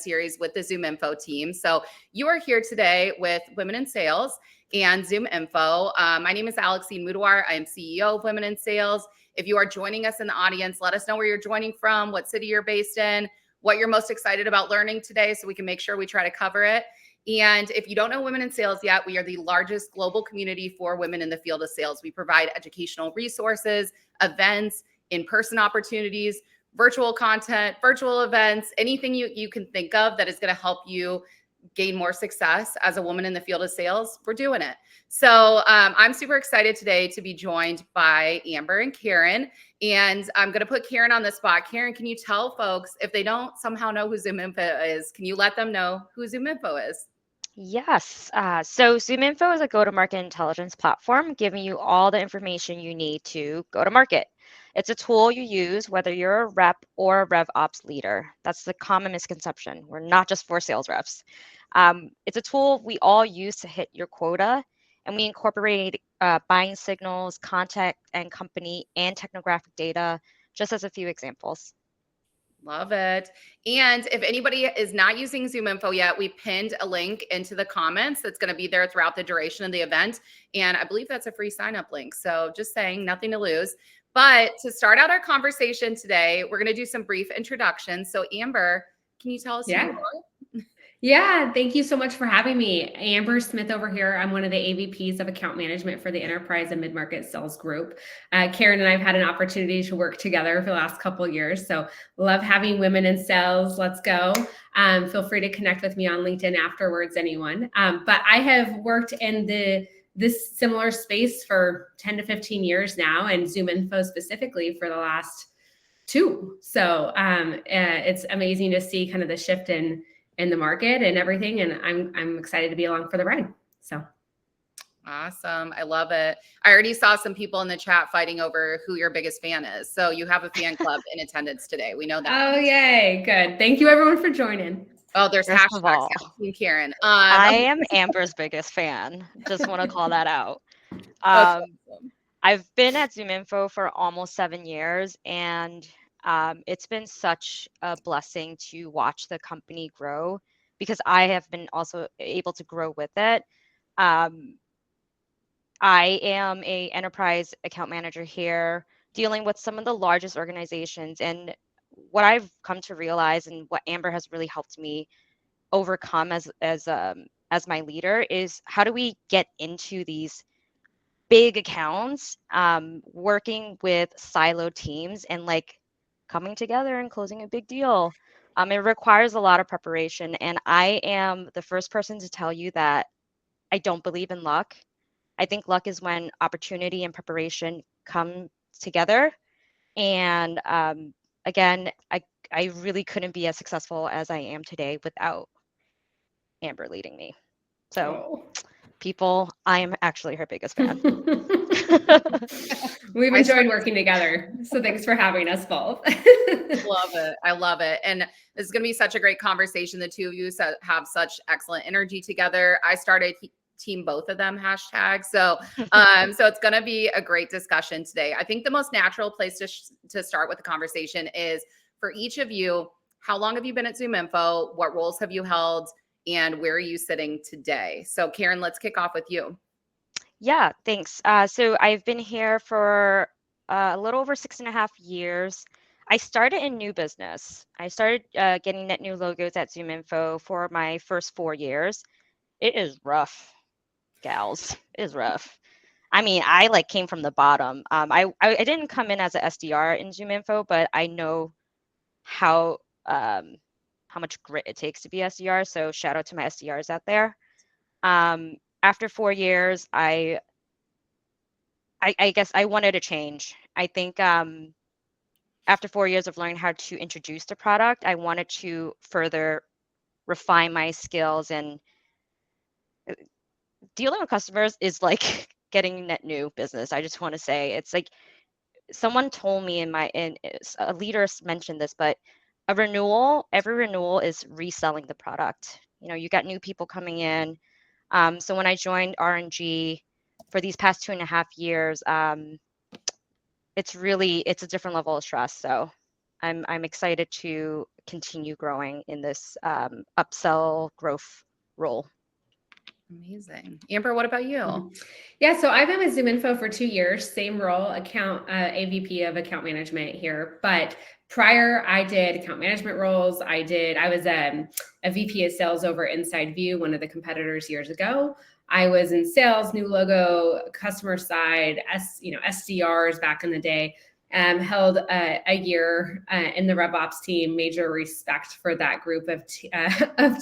series with the Zoom Info team. So you are here today with Women in Sales and Zoom Info. My name is Alexine Mudawar. I am CEO of Women in Sales. If you are joining us in the audience, let us know where you're joining from, what city you're based in, what you're most excited about learning today so we can make sure we try to cover it. And if you don't know Women in Sales yet, we are the largest global community for women in the field of sales. We provide educational resources, events, in-person opportunities, virtual content, virtual events, anything you can think of that is going to help you gain more success as a woman in the field of sales. We're doing it. So I'm super excited today to be joined by Amber and Karen. And I'm going to put Karen on the spot. Karen, can you tell folks, if they don't somehow know who Zoom Info is, can you let them know who Zoom Info is? Yes. So ZoomInfo is a go-to-market intelligence platform giving you all the information you need to go to market. It's a tool you use whether you're a rep or a rev ops leader. That's the common misconception. We're not just for sales reps. It's a tool we all use to hit your quota, and we incorporate buying signals, contact and company, and technographic data, just as a few examples. Love it. And if anybody is not using Zoom Info yet, we pinned a link into the comments that's going to be there throughout the duration of the event. And I believe that's a free sign up link. So just saying, nothing to lose. But to start out our conversation today, we're going to do some brief introductions. So Amber, can you tell us who you are? Yeah, thank you so much for having me. Amber Smith over here. I'm one of the AVPs of account management for the enterprise and mid-market sales group. Karen and I have had an opportunity to work together for the last couple of years. So love having women in sales. Let's go. Feel free to connect with me on LinkedIn afterwards, anyone. But I have worked in this similar space for 10 to 15 years now, and Zoom Info specifically for the last 2. So it's amazing to see kind of the shift in the market and everything. And I'm excited to be along for the ride. So awesome. I love it. I already saw some people in the chat fighting over who your biggest fan is. So you have a fan club in attendance today. We know that. Oh, yay. Good. Thank you everyone for joining. Oh, there's First of hashtags. all, Team Karen. I am Amber's biggest fan. Just want to call that out. Awesome. I've been at ZoomInfo for almost 7 years, and it's been such a blessing to watch the company grow because I have been also able to grow with it. I am a enterprise account manager here, dealing with some of the largest organizations, and what I've come to realize and what Amber has really helped me overcome as my leader is how do we get into these big accounts, working with siloed teams and like coming together and closing a big deal. It requires a lot of preparation, and I am the first person to tell you that I don't believe in luck. I think luck is when opportunity and preparation come together. And again, I really couldn't be as successful as I am today without Amber leading me. So, people, I am actually her biggest fan. We've enjoyed working together. So thanks for having us both. Love it. I love it. And this is going to be such a great conversation. The two of you have such excellent energy together. I started team both of them hashtag. So it's going to be a great discussion today. I think the most natural place to start with the conversation is for each of you, how long have you been at Zoom Info? What roles have you held? And where are you sitting today? So Karen, let's kick off with you. Yeah, thanks. So I've been here for a little over 6.5 years. I started in new business. I started getting net new logos at Zoom Info for my first 4 years. It is rough, gals. It is rough. I mean, I like came from the bottom. I didn't come in as a SDR in Zoom Info, but I know how much grit it takes to be SDR. So shout out to my SDRs out there. After 4 years, I guess I wanted to change. I think after 4 years of learning how to introduce the product, I wanted to further refine my skills, and dealing with customers is like getting net new business. I just want to say it's like someone told me a leader mentioned this, but every renewal is reselling the product. You know, you got new people coming in. So when I joined R&G for these past 2.5 years, it's a different level of stress. So I'm excited to continue growing in this upsell growth role. Amazing. Amber, what about you? Yeah, so I've been with ZoomInfo for 2 years, same role, AVP of account management here. But prior, I did account management roles. I was a VP of sales over Inside View, one of the competitors years ago. I was in sales, new logo, customer side, SDRs back in the day. Held a year in the RevOps team. Major respect for that group of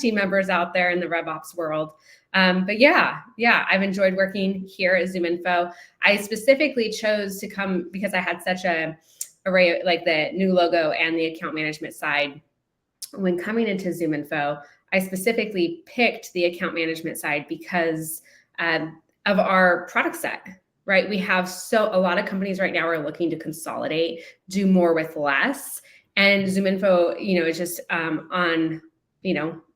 team members out there in the RevOps world. But yeah, I've enjoyed working here at ZoomInfo. I specifically chose to come because I had such a array, like the new logo and the account management side. When coming into ZoomInfo, I specifically picked the account management side because of our product set. Right, we have a lot of companies right now are looking to consolidate, do more with less, and ZoomInfo, is just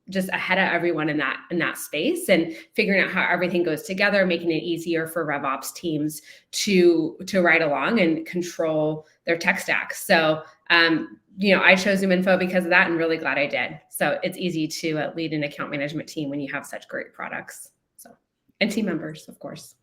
just ahead of everyone in that space, and figuring out how everything goes together, making it easier for RevOps teams to ride along and control their tech stack. So, I chose ZoomInfo because of that, and really glad I did. So it's easy to lead an account management team when you have such great products. So, and team members, of course.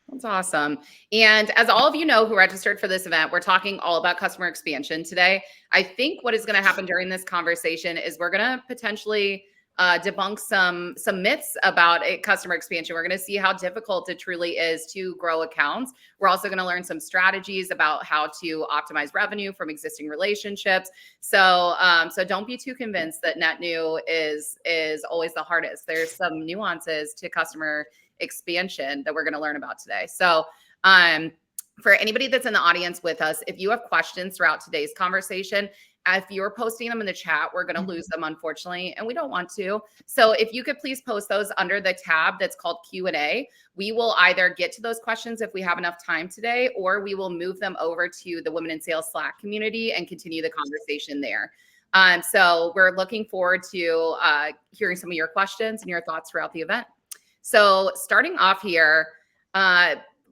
That's awesome. And as all of you know who registered for this event, we're talking all about customer expansion today. I think what is going to happen during this conversation is we're going to potentially debunk some myths about customer expansion. We're going to see how difficult it truly is to grow accounts. We're also going to learn some strategies about how to optimize revenue from existing relationships. So don't be too convinced that net new is always the hardest. There's some nuances to customer expansion that we're going to learn about today. So for anybody that's in the audience with us, if you have questions throughout today's conversation, if you're posting them in the chat, we're going to lose them, unfortunately, and we don't want to. So if you could please post those under the tab that's called Q&A, we will either get to those questions if we have enough time today, or we will move them over to the Women in Sales Slack community and continue the conversation there. So we're looking forward to hearing some of your questions and your thoughts throughout the event. So starting off here,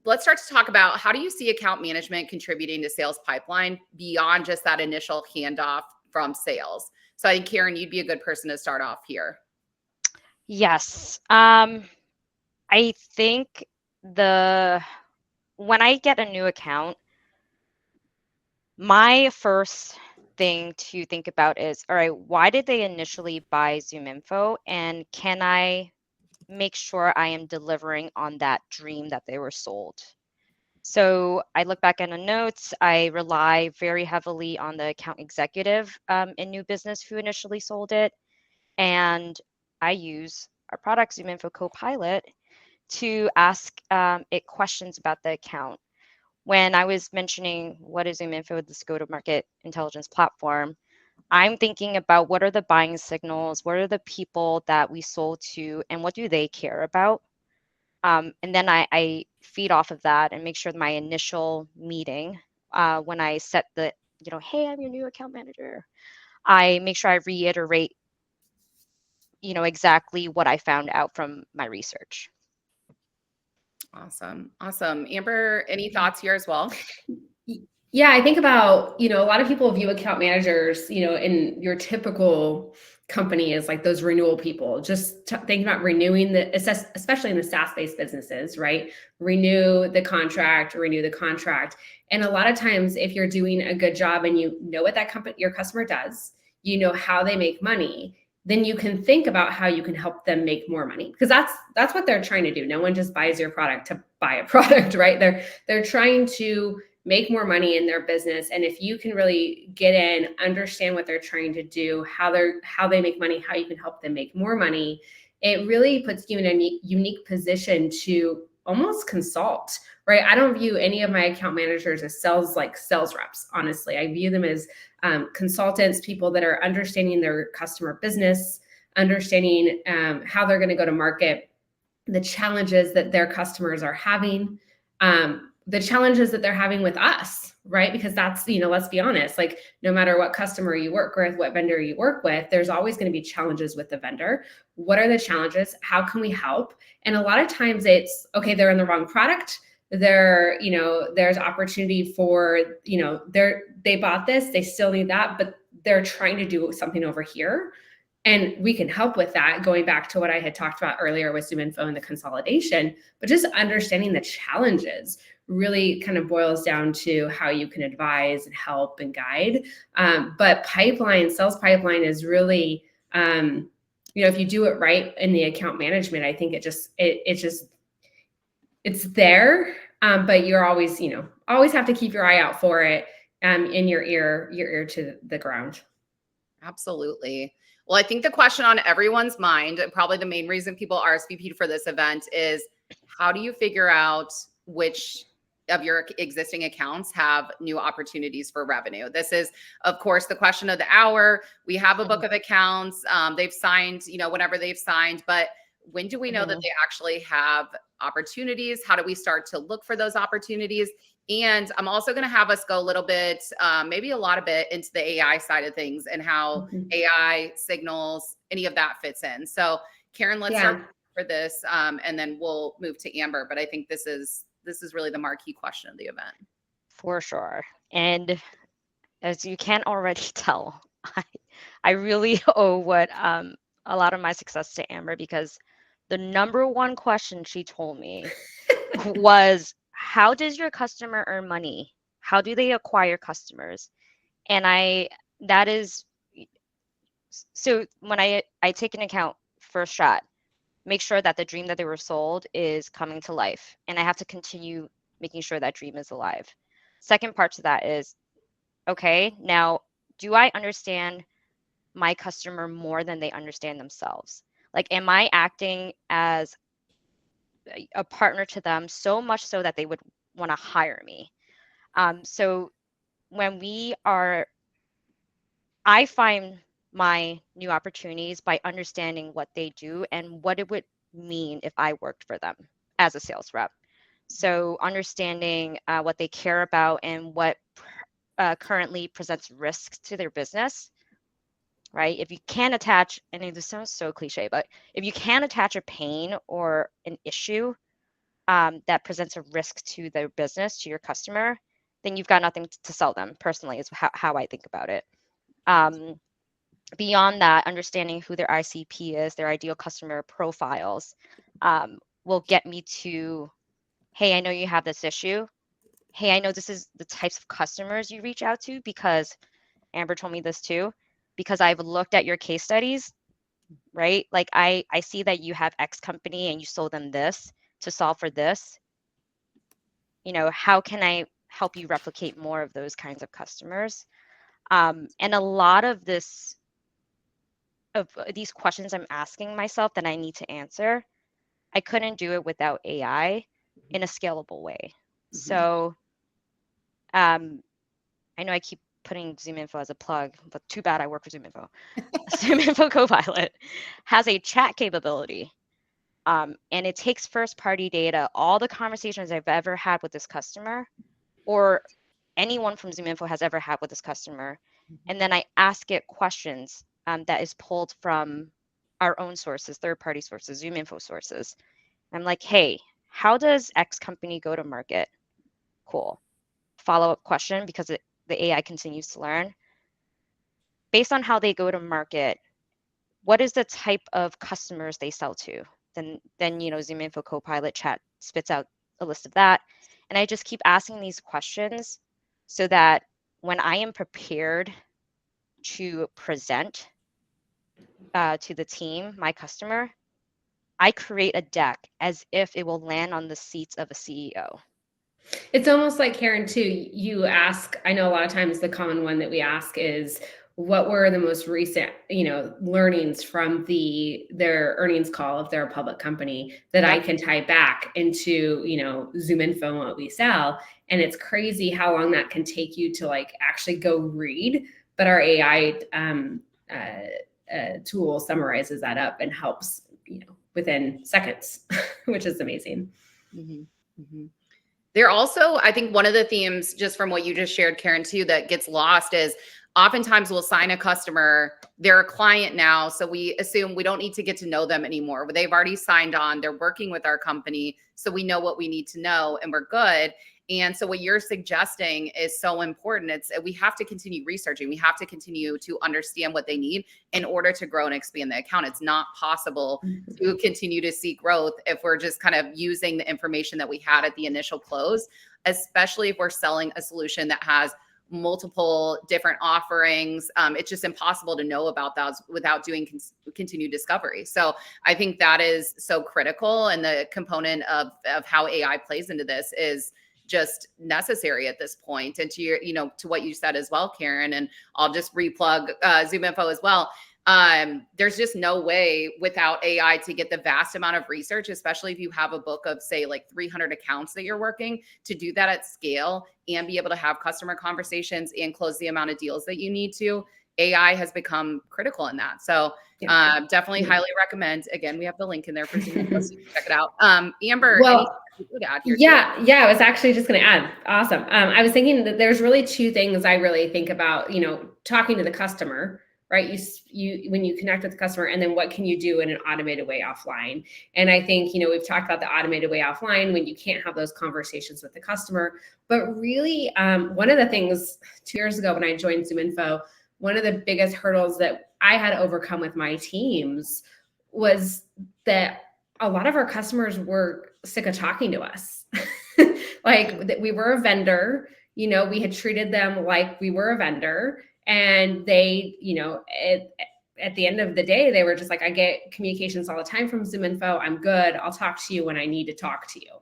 let's start to talk about how do you see account management contributing to sales pipeline beyond just that initial handoff from sales? So I think, Karen, you'd be a good person to start off here. Yes. I think when I get a new account, my first thing to think about is, all right, why did they initially buy ZoomInfo, and can I make sure I am delivering on that dream that they were sold? So I look back in the notes. I rely very heavily on the account executive in new business who initially sold it. And I use our product ZoomInfo Copilot to ask it questions about the account. When I was mentioning what is ZoomInfo, this go-to-market intelligence platform, I'm thinking about what are the buying signals, what are the people that we sold to, and what do they care about? And then I feed off of that and make sure that my initial meeting, when I set the, hey, I'm your new account manager, I make sure I reiterate, exactly what I found out from my research. Awesome. Amber, any thoughts here as well? Yeah, I think about, a lot of people view account managers, in your typical company as like those renewal people, just thinking about renewing especially in the SaaS-based businesses, right? Renew the contract. And a lot of times if you're doing a good job and you know what your customer does, you know how they make money, then you can think about how you can help them make more money, because that's what they're trying to do. No one just buys your product to buy a product, right? They're trying to make more money in their business. And if you can really get in, understand what they're trying to do, how they make money, how you can help them make more money, it really puts you in a unique position to almost consult, right? I don't view any of my account managers as sales reps, honestly. I view them as consultants, people that are understanding their customer business, understanding how they're going to go to market, the challenges that their customers are having, the challenges that they're having with us, right? Because that's, let's be honest, like no matter what customer you work with, what vendor you work with, there's always going to be challenges with the vendor. What are the challenges? How can we help? And a lot of times it's, okay, they're in the wrong product. There's opportunity for, they bought this, they still need that, but they're trying to do something over here. And we can help with that, going back to what I had talked about earlier with ZoomInfo and the consolidation, but just understanding the challenges really kind of boils down to how you can advise and help and guide. But sales pipeline is really, if you do it right in the account management, I think it's there. But you're always, always have to keep your eye out for it, in your ear to the ground. Absolutely. Well, I think the question on everyone's mind, and probably the main reason people RSVP'd for this event, is how do you figure out which of your existing accounts have new opportunities for revenue? This is, of course, the question of the hour. We have a book of accounts. They've signed, whenever they've signed, but when do we know that they actually have opportunities? How do we start to look for those opportunities? And I'm also going to have us go a little bit, maybe a lot of it, into the AI side of things and how AI signals, any of that fits in. So Karen, let's start for this, and then we'll move to Amber. But I think this is really the marquee question of the event. For sure. And as you can already tell, I really owe what a lot of my success to Amber, because the number one question she told me was, how does your customer earn money? How do they acquire customers? And so when I take an account first shot, make sure that the dream that they were sold is coming to life. And I have to continue making sure that dream is alive. Second part to that is, okay, now do I understand my customer more than they understand themselves? Like, am I acting as a partner to them so much so that they would want to hire me? So when I find my new opportunities by understanding what they do and what it would mean if I worked for them as a sales rep. So understanding what they care about and what currently presents risks to their business, right? If you can attach, and this sounds so cliche, but if you can attach a pain or an issue that presents a risk to their business, to your customer, then you've got nothing to sell them. Personally, is how I think about it. Beyond that, understanding who their ICP is, their ideal customer profiles, will get me to, hey, I know you have this issue. Hey, I know this is the types of customers you reach out to, because Amber told me this too, because I've looked at your case studies, right? Like I see that you have X company and you sold them this to solve for this. How can I help you replicate more of those kinds of customers? And a lot of these questions I'm asking myself that I need to answer, I couldn't do it without AI in a scalable way. So I know I keep putting ZoomInfo as a plug, but too bad I work for ZoomInfo. ZoomInfo Copilot has a chat capability, and it takes first-party data, all the conversations I've ever had with this customer, or anyone from ZoomInfo has ever had with this customer, and then I ask it questions that is pulled from our own sources, third-party sources, ZoomInfo sources. I'm like, hey, how does X company go to market? Cool. Follow-up question, because the AI continues to learn. Based on how they go to market, what is the type of customers they sell to? Then ZoomInfo Copilot chat spits out a list of that. And I just keep asking these questions so that when I am prepared to present to the team, my customer, I create a deck as if it will land on the seats of a CEO. It's almost like, Karen, too, you ask, I know a lot of times the common one that we ask is, what were the most recent, learnings from their earnings call if they're a public company that I can tie back into, ZoomInfo and what we sell. And it's crazy how long that can take you to actually go read. But our AI tool summarizes that up and helps, within seconds, which is amazing. There also, I think one of the themes, just from what you just shared, Karen, too, that gets lost is oftentimes we'll sign a customer, they're a client now, so we assume we don't need to get to know them anymore. They've already signed on, they're working with our company, so we know what we need to know and we're good. And so what you're suggesting is so important. We have to continue researching. We have to continue to understand what they need in order to grow and expand the account. It's not possible to continue to see growth if we're just kind of using the information that we had at the initial close, especially if we're selling a solution that has multiple different offerings. It's just impossible to know about those without doing continued discovery. So I think that is so critical. And the component of how AI plays into this is just necessary at this point. And to your, to what you said as well, Karen, and I'll just replug ZoomInfo as well. There's just no way without AI to get the vast amount of research, especially if you have a book of say like 300 accounts that you're working, to do that at scale and be able to have customer conversations and close the amount of deals that you need to. AI has become critical in that. So definitely highly recommend. Again, we have the link in there for Zoom. So check it out. Amber, well, yeah, I was actually just going to add. Awesome. I was thinking that there's really two things I really think about, talking to the customer, right? When you connect with the customer, and then what can you do in an automated way offline? And I think, we've talked about the automated way offline when you can't have those conversations with the customer. But really, one of the things 2 years ago when I joined ZoomInfo, one of the biggest hurdles that I had to overcome with my teams was that a lot of our customers were sick of talking to us. Like that we were a vendor, we had treated them like we were a vendor, and they, at the end of the day, they were just like, I get communications all the time from ZoomInfo. I'm good. I'll talk to you when I need to talk to you.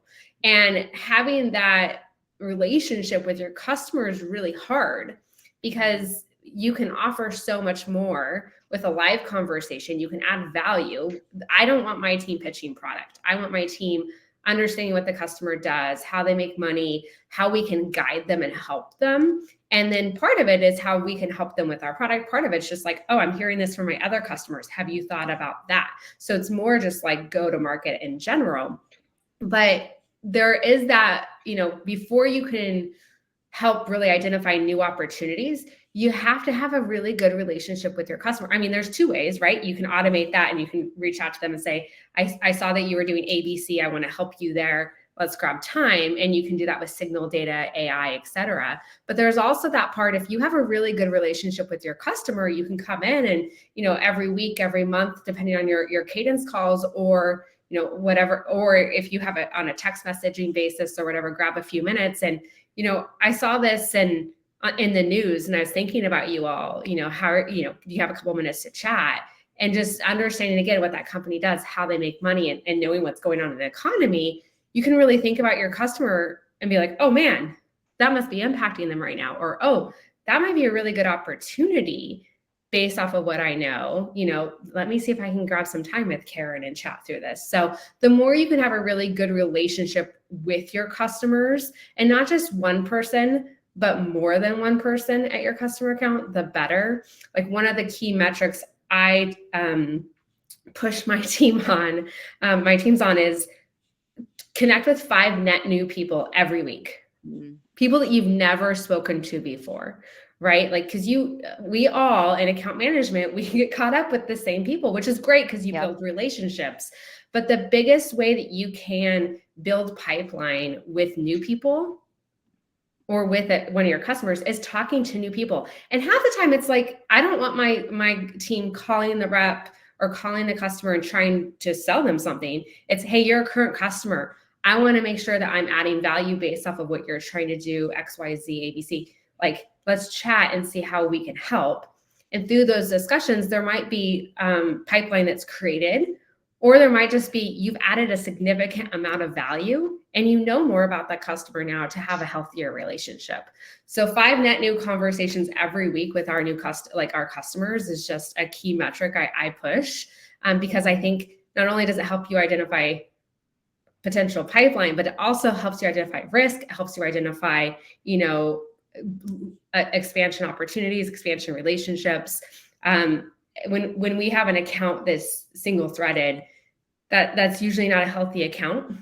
And having that relationship with your customer is really hard, because you can offer so much more with a live conversation. You can add value. I don't want my team pitching product. I want my team understanding what the customer does, how they make money, how we can guide them and help them. And then part of it is how we can help them with our product. Part of it's just like, oh, I'm hearing this from my other customers. Have you thought about that? So it's more just like go to market in general. But there is that, before you can help really identify new opportunities, you have to have a really good relationship with your customer. I mean, there's two ways, right? You can automate that and you can reach out to them and say, I saw that you were doing ABC. I want to help you there. Let's grab time. And you can do that with signal data, AI, et cetera. But there's also that part, if you have a really good relationship with your customer, you can come in and, every week, every month, depending on your cadence calls, or whatever, or if you have it on a text messaging basis or whatever, grab a few minutes. And, I saw this in the news, and I was thinking about you all, how, do you have a couple minutes to chat? And just understanding again what that company does, how they make money, and knowing what's going on in the economy, you can really think about your customer and be like, oh man, that must be impacting them right now. Or, oh, that might be a really good opportunity based off of what I know. Let me see if I can grab some time with Karen and chat through this. So the more you can have a really good relationship with your customers, and not just one person, but more than one person at your customer account, the better. Like one of the key metrics I push my team on, is connect with 5 net new people every week. People that you've never spoken to before, right? Like, because we all in account management, we get caught up with the same people, which is great because you build relationships. But the biggest way that you can build pipeline with new people, or with one of your customers, is talking to new people. And half the time it's like, I don't want my team calling the rep or calling the customer and trying to sell them something. It's, hey, you're a current customer. I want to make sure that I'm adding value based off of what you're trying to do, X, Y, Z, ABC. Like, let's chat and see how we can help. And through those discussions, there might be pipeline that's created, or there might just be, you've added a significant amount of value and you know more about that customer now to have a healthier relationship. So 5 net new conversations every week with our our customers is just a key metric I push, because I think not only does it help you identify potential pipeline, but it also helps you identify risk. It helps you identify, expansion opportunities, expansion relationships. When we have an account that's single threaded, that's usually not a healthy account.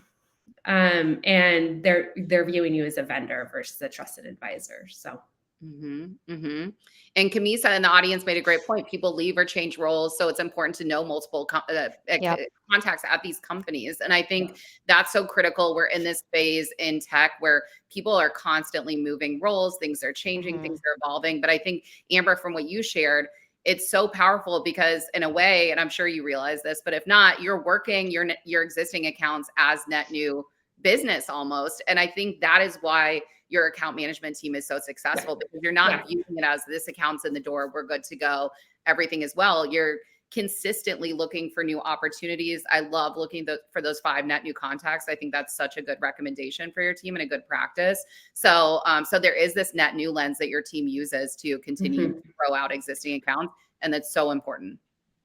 And they're viewing you as a vendor versus a trusted advisor. So And Camisa in the audience made a great point. People leave or change roles, so it's important to know multiple Yep. contacts at these companies. And I think that's so critical. We're in this phase in tech where people are constantly moving roles, things are changing, things are evolving. But I think, Amber, from what you shared, it's so powerful because in a way, and I'm sure you realize this, but if not, you're working your existing accounts as net new business almost. And I think that is why your account management team is so successful, because you're not viewing it as this account's in the door, we're good to go, everything is well. You're consistently looking for new opportunities. I love looking for those 5 net new contacts. I think that's such a good recommendation for your team and a good practice. So, so there is this net new lens that your team uses to continue to grow out existing accounts, and that's so important.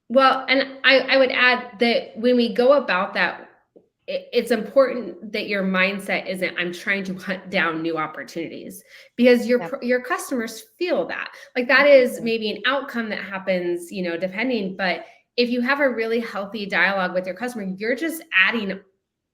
Well, and I would add that when we go about that, it's important that your mindset isn't I'm trying to hunt down new opportunities, because your customers feel that. Like that is maybe an outcome that happens, depending, but if you have a really healthy dialogue with your customer, you're just adding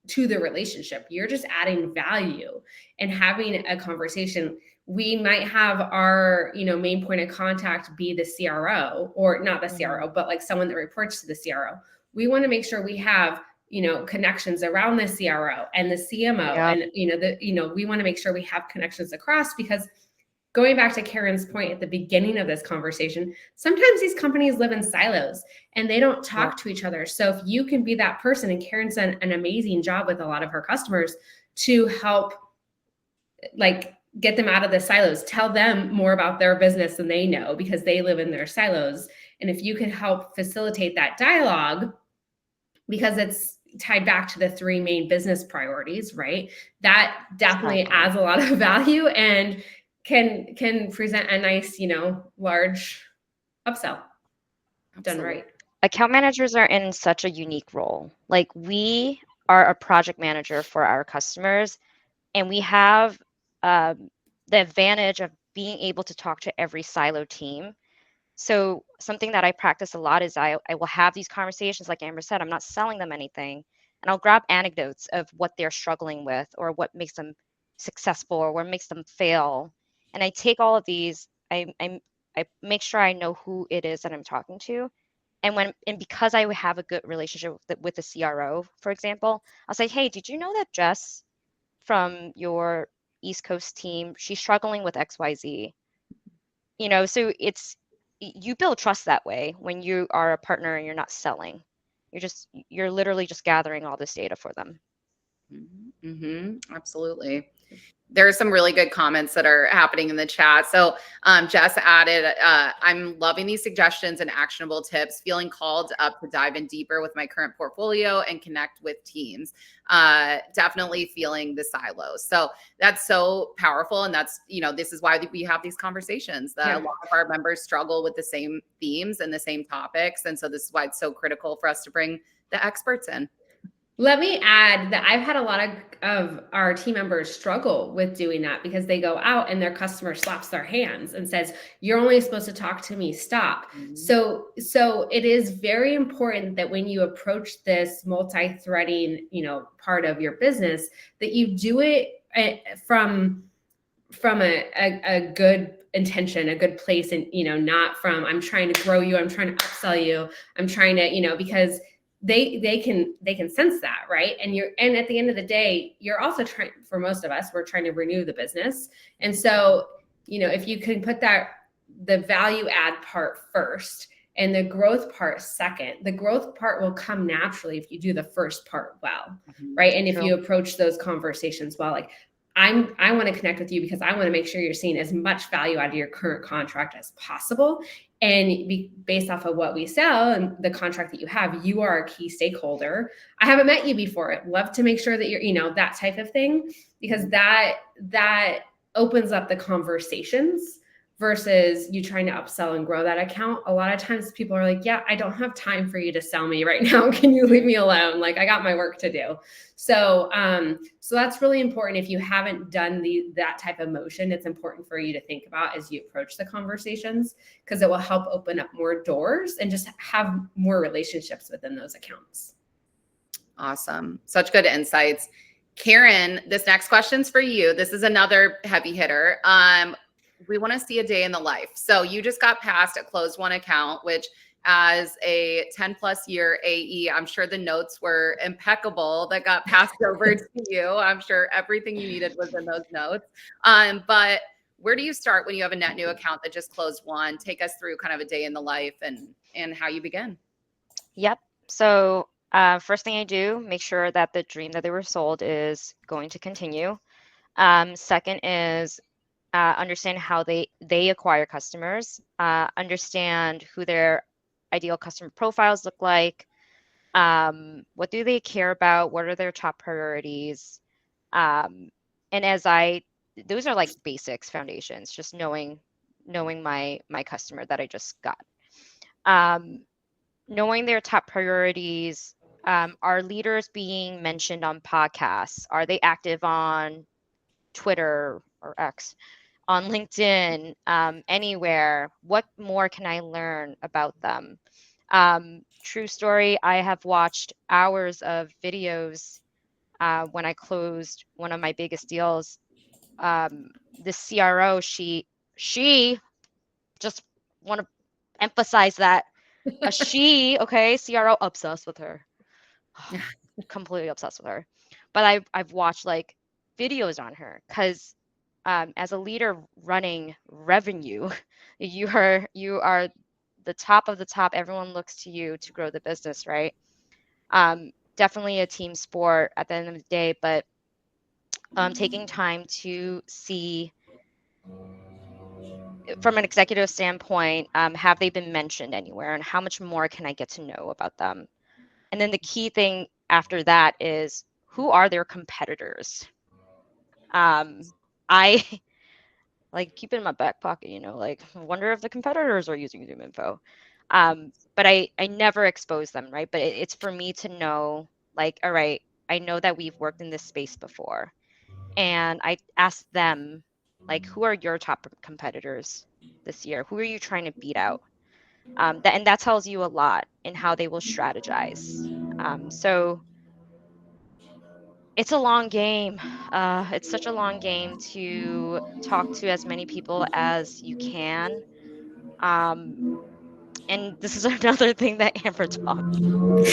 to the relationship. You're just adding value and having a conversation. We might have our, main point of contact be the CRO, or not the CRO, but like someone that reports to the CRO. We want to make sure we have, connections around the CRO and the CMO. And, we want to make sure we have connections across, because going back to Karen's point at the beginning of this conversation, sometimes these companies live in silos and they don't talk to each other. So if you can be that person, and Karen's done an amazing job with a lot of her customers to help like get them out of the silos, tell them more about their business than they know because they live in their silos. And if you can help facilitate that dialogue, because it's tied back to the 3 main business priorities, right? That definitely adds a lot of value and can present a nice, large upsell. Done right. Account managers are in such a unique role. Like, we are a project manager for our customers, and we have the advantage of being able to talk to every silo team. So something that I practice a lot is I will have these conversations, like Amber said, I'm not selling them anything, and I'll grab anecdotes of what they're struggling with, or what makes them successful, or what makes them fail. And I take all of these, I make sure I know who it is that I'm talking to. And because I have a good relationship with the CRO, for example, I'll say, hey, did you know that Jess from your East Coast team, she's struggling with XYZ? So you build trust that way when you are a partner and you're not selling. You're literally just gathering all this data for them. Absolutely. There are some really good comments that are happening in the chat. So Jess added, I'm loving these suggestions and actionable tips, feeling called up to dive in deeper with my current portfolio and connect with teams. Definitely feeling the silos. So that's so powerful. And that's, this is why we have these conversations. A lot of our members struggle with the same themes and the same topics. And so this is why it's so critical for us to bring the experts in. Let me add that I've had a lot of our team members struggle with doing that, because they go out and their customer slaps their hands and says, you're only supposed to talk to me, stop. So it is very important that when you approach this multi-threading, part of your business, that you do it from a good intention, a good place, and, not from, I'm trying to grow you, I'm trying to upsell you, I'm trying to, because they can sense that, right? And at the end of the day, you're also trying, for most of us, we're trying to renew the business. And so, if you can put the value add part first and the growth part second, the growth part will come naturally if you do the first part well, right? And if you approach those conversations well, like, I want to connect with you because I want to make sure you're seeing as much value out of your current contract as possible. And based off of what we sell and the contract that you have, you are a key stakeholder. I haven't met you before. I'd love to make sure that you're, that type of thing, because that opens up the conversations versus you trying to upsell and grow that account. A lot of times people are like, yeah, I don't have time for you to sell me right now. Can you leave me alone? Like, I got my work to do. So, so that's really important. If you haven't done that type of motion, it's important for you to think about as you approach the conversations, because it will help open up more doors and just have more relationships within those accounts. Awesome. Such good insights. Karen, this next question's for you. This is another heavy hitter. We want to see a day in the life. So you just got passed a closed one account, which as a 10 plus year AE, I'm sure the notes were impeccable that got passed over to you. I'm sure everything you needed was in those notes. But where do you start when you have a net new account that just closed one? Take us through kind of a day in the life and how you begin. Yep. So first thing I do, make sure that the dream that they were sold is going to continue. Second is understand how they acquire customers, understand who their ideal customer profiles look like, what do they care about, what are their top priorities, and those are like basics, foundations, just knowing my customer that I just got. Knowing their top priorities. Are leaders being mentioned on podcasts? Are they active on Twitter or X, on LinkedIn, anywhere? What more can I learn about them? True story, I have watched hours of videos when I closed one of my biggest deals. The CRO, she just want to emphasize that okay, CRO, obsessed with her. Completely obsessed with her. But I've watched like videos on her because as a leader running revenue, you are the top of the top. Everyone looks to you to grow the business, right? Definitely a team sport at the end of the day, but taking time to see from an executive standpoint, have they been mentioned anywhere, and how much more can I get to know about them? And then the key thing after that is, who are their competitors? I like keep it in my back pocket, like wonder if the competitors are using Zoom info. But I never expose them, right? But it's for me to know, like, all right, I know that we've worked in this space before. And I ask them, like, who are your top competitors this year? Who are you trying to beat out? And that tells you a lot in how they will strategize. So it's a long game. It's such a long game to talk to as many people as you can. Um, and this is another thing that Amber taught me.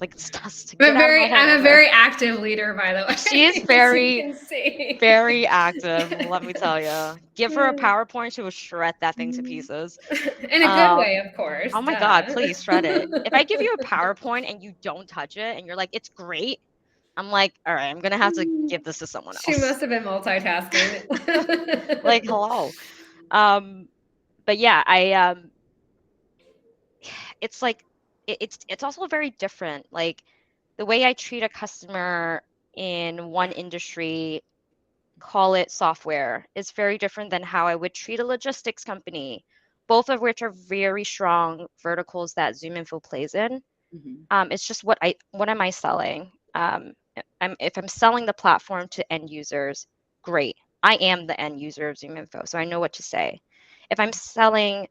Like, it's just to get out of my head, I'm a Amber. very active leader, by the way. She is very active, let me tell you. Give her a PowerPoint, she will shred that thing to pieces. In a good way, of course. Oh my God, please shred it. If I give you a PowerPoint and you don't touch it and you're like, it's great, I'm like, all right, I'm gonna have to give this to someone else. She must have been multitasking. Like, hello. But yeah, it's like it's also very different. Like the way I treat a customer in one industry, call it software, is very different than how I would treat a logistics company, both of which are very strong verticals that ZoomInfo plays in. It's just what am I selling? If I'm selling the platform to end users, great. I am the end user of ZoomInfo, so I know what to say. If I'm selling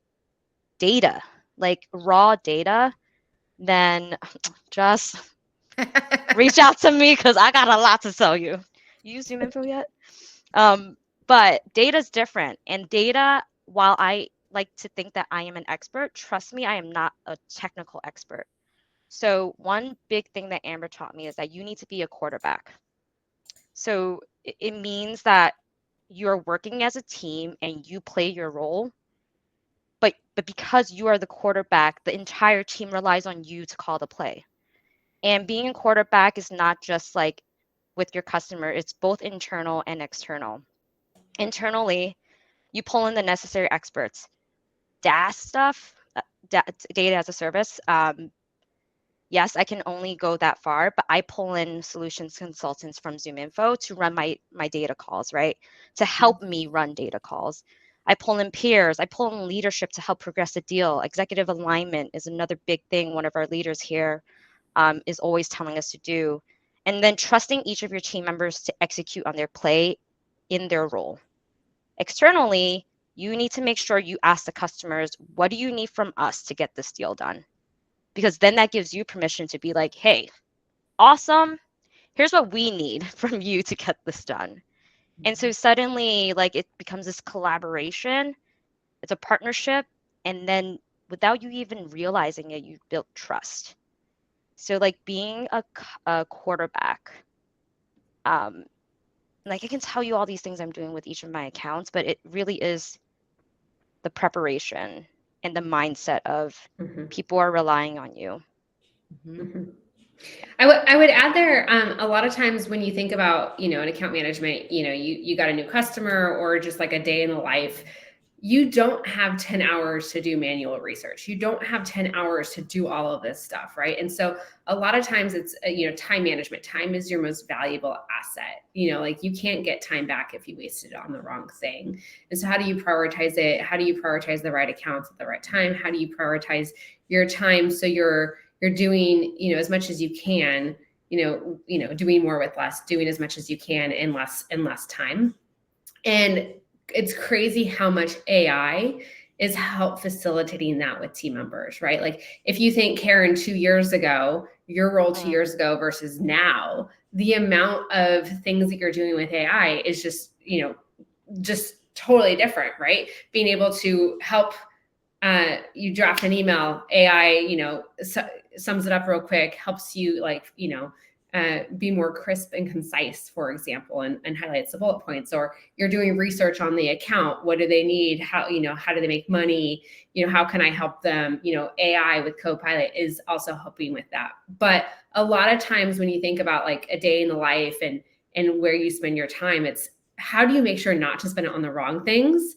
data, like raw data, then just reach out to me because I got a lot to sell you. You use ZoomInfo yet? But data's different. And data, while I like to think that I am an expert, trust me, I am not a technical expert. So one big thing that Amber taught me is that you need to be a quarterback. So it means that you're working as a team and you play your role, but because you are the quarterback, the entire team relies on you to call the play. And being a quarterback is not just like with your customer, it's both internal and external. Internally, you pull in the necessary experts. DaaS stuff, data as a service. Yes, I can only go that far, but I pull in solutions consultants from ZoomInfo to run my data calls, right? To help me run data calls. I pull in peers. I pull in leadership to help progress a deal. Executive alignment is another big thing one of our leaders here is always telling us to do. And then trusting each of your team members to execute on their play in their role. Externally, you need to make sure you ask the customers, what do you need from us to get this deal done? Because then that gives you permission to be like, hey, awesome. Here's what we need from you to get this done. And so suddenly, like, it becomes this collaboration, it's a partnership, and then without you even realizing it, you've built trust. So, like, being a quarterback, like, I can tell you all these things I'm doing with each of my accounts, but it really is the preparation and the mindset of people are relying on you. I would add there, a lot of times when you think about, an account management, you got a new customer or just like a day in the life, you don't have 10 hours to do manual research. You don't have 10 hours to do all of this stuff, right? And so a lot of times it's, time management. Time is your most valuable asset. Like, you can't get time back if you wasted it on the wrong thing. And so how do you prioritize it? How do you prioritize the right accounts at the right time? How do you prioritize your time so you're doing, as much as you can, doing more with less, doing as much as you can in less time. And it's crazy how much AI is help facilitating that with team members, right? Like, if you think, Karen, 2 years ago, your role 2 years ago versus now, the amount of things that you're doing with AI is just, just totally different, right? Being able to help, you draft an email, AI, sums it up real quick, helps you, like, be more crisp and concise, for example, and highlights the bullet points. Or you're doing research on the account. What do they need? How do they make money? How can I help them? AI with Copilot is also helping with that. But a lot of times when you think about, like, a day in the life and where you spend your time, it's how do you make sure not to spend it on the wrong things?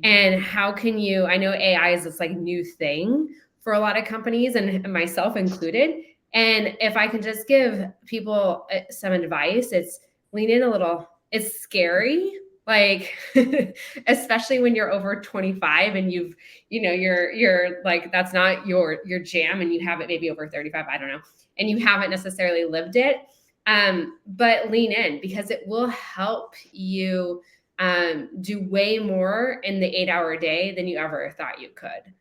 And how can you, I know AI is this, like, new thing for a lot of companies, and myself included. And if I can just give people some advice, it's lean in a little. It's scary, like, especially when you're over 25 and you're like, that's not your jam, and you have it maybe over 35, I don't know, and you haven't necessarily lived it. But lean in, because it will help you do way more in the 8-hour day than you ever thought you could.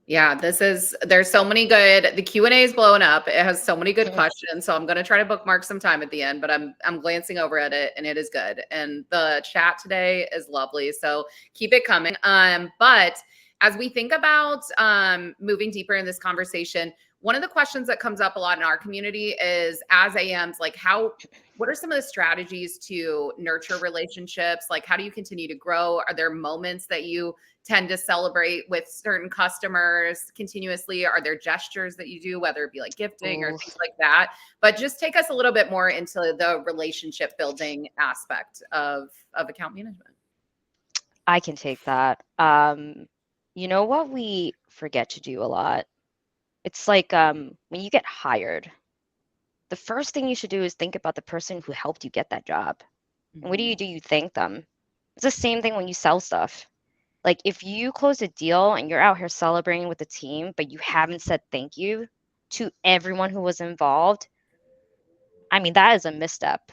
Yeah, there's so many good, the Q&A is blowing up. It has so many good questions. So I'm going to try to bookmark some time at the end, but I'm glancing over at it and it is good. And the chat today is lovely. So keep it coming. But as we think about moving deeper in this conversation, one of the questions that comes up a lot in our community is, as AMs, like, what are some of the strategies to nurture relationships? Like, how do you continue to grow? Are there moments that you tend to celebrate with certain customers continuously? Are there gestures that you do, whether it be like gifting or things like that? But just take us a little bit more into the relationship building aspect of account management. I can take that. You know what we forget to do a lot? It's like, when you get hired, the first thing you should do is think about the person who helped you get that job. And what do? You thank them. It's the same thing when you sell stuff. Like, if you close a deal and you're out here celebrating with the team, but you haven't said thank you to everyone who was involved, I mean, that is a misstep.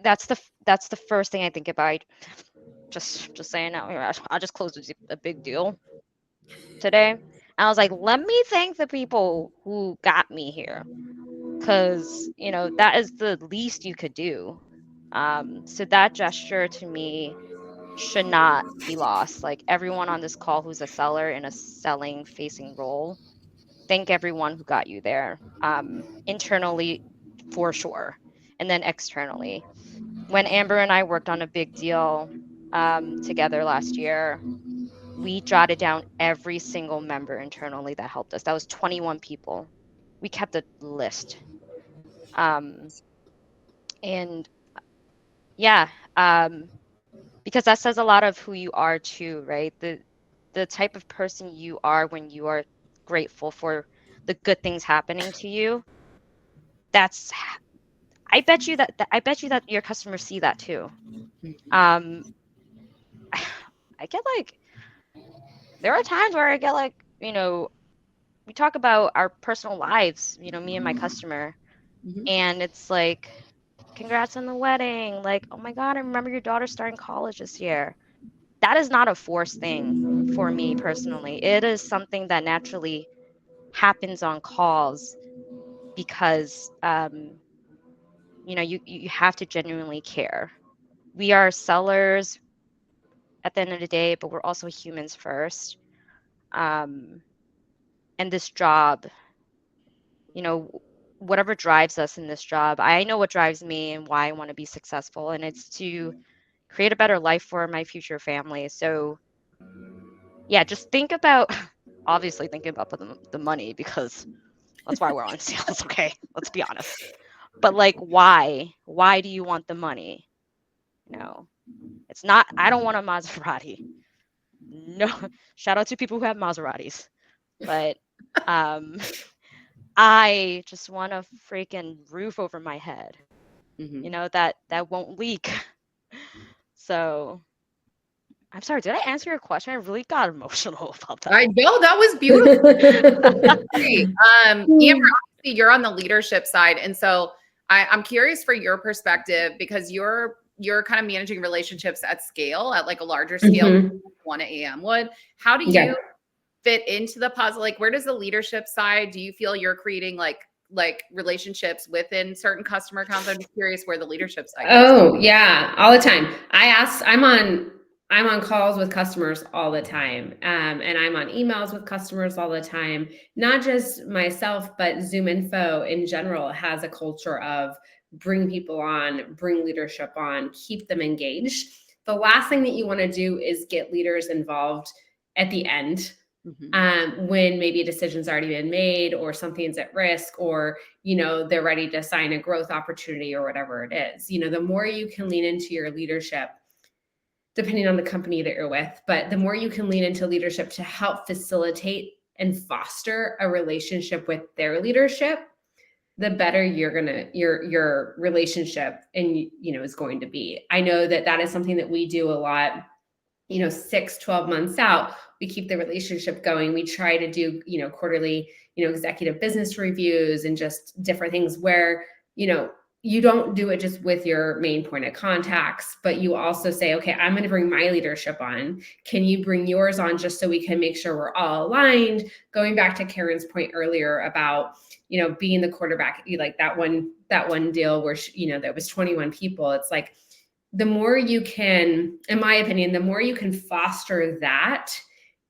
That's the first thing I think about. Just saying out here, I just closed a big deal today. And I was like, let me thank the people who got me here, because that is the least you could do. So that gesture to me should not be lost. Like, everyone on this call who's a seller in a selling facing role, thank everyone who got you there. Internally, for sure, and then externally. When Amber and I worked on a big deal together last year, we jotted down every single member internally that helped us. That was 21 people. We kept a list. And yeah, because that says a lot of who you are too, right? The type of person you are when you are grateful for the good things happening to you. That's I bet you that your customers see that too. I get, like, there are times where I get, like, we talk about our personal lives, me and my customer, and it's like, congrats on the wedding. Like, oh my God, I remember your daughter starting college this year. That is not a forced thing for me personally. It is something that naturally happens on calls because you have to genuinely care. We are sellers at the end of the day, but we're also humans first. And this job, you know, whatever drives us in this job, I know what drives me and why I want to be successful, and it's to create a better life for my future family. So yeah, just think about obviously thinking about the money, because that's why we're on sales. Okay, let's be honest. But like, why do you want the money? It's not, I don't want a Maserati. No, shout out to people who have Maseratis, but um I just want a freaking roof over my head, that won't leak. So I'm sorry, did I answer your question? I really got emotional about that. I know, that was beautiful. Great. Amber, obviously you're on the leadership side. And so I'm curious for your perspective, because you're kind of managing relationships at scale, at like a larger scale, 1 a.m. would. How do you fit into the puzzle? Like, where does the leadership side, do you feel you're creating like relationships within certain customer accounts? I'm just curious where the leadership side goes. Oh yeah, all the time. I'm on calls with customers all the time. And I'm on emails with customers all the time. Not just myself, but ZoomInfo in general has a culture of bring people on, bring leadership on, keep them engaged. The last thing that you want to do is get leaders involved at the end, when maybe a decision's already been made or something's at risk, or they're ready to sign a growth opportunity or whatever it is. The more you can lean into your leadership, depending on the company that you're with, but the more you can lean into leadership to help facilitate and foster a relationship with their leadership, the better your relationship is going to be. I know that is something that we do a lot. 6-12 months out, we keep the relationship going. We try to do quarterly executive business reviews and just different things where you don't do it just with your main point of contacts, but you also say, okay, I'm going to bring my leadership on. Can you bring yours on, just so we can make sure we're all aligned? Going back to Karen's point earlier about being the quarterback, like that one deal where there was 21 people. It's like, the more you can, in my opinion, the more you can foster that